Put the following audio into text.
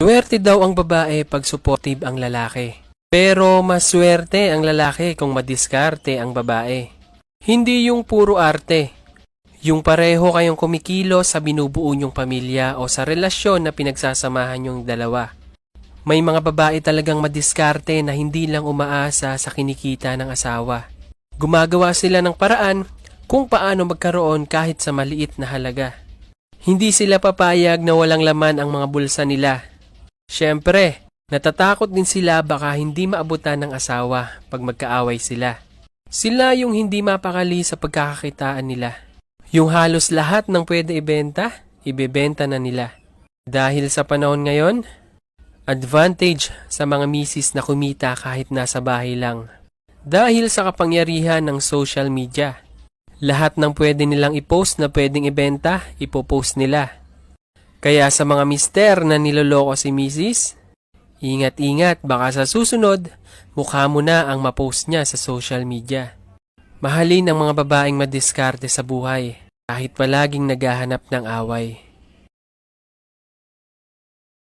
Swerte daw ang babae pag supportive ang lalaki. Pero mas swerte ang lalaki kung madiskarte ang babae. Hindi yung puro arte. Yung pareho kayong kumikilo sa binubuo nyong pamilya o sa relasyon na pinagsasamahan nyong dalawa. May mga babae talagang madiskarte na hindi lang umaasa sa kinikita ng asawa. Gumagawa sila ng paraan kung paano magkaroon kahit sa maliit na halaga. Hindi sila papayag na walang laman ang mga bulsa nila. Siyempre, natatakot din sila baka hindi maabutan ng asawa pag magkaaway sila. Sila yung hindi mapakali sa pagkakakitaan nila. Yung halos lahat ng pwede ibenta, ibebenta na nila. Dahil sa panahon ngayon, advantage sa mga misis na kumita kahit nasa bahay lang. Dahil sa kapangyarihan ng social media, lahat ng pwede nilang i-post na pwedeng ibenta, ipopost nila. Kaya sa mga mister na niloloko si misis, ingat-ingat baka sa susunod, mukha mo na ang mapost niya sa social media. Mahalin ang mga babaeng madiskarte sa buhay kahit palaging naghahanap ng away.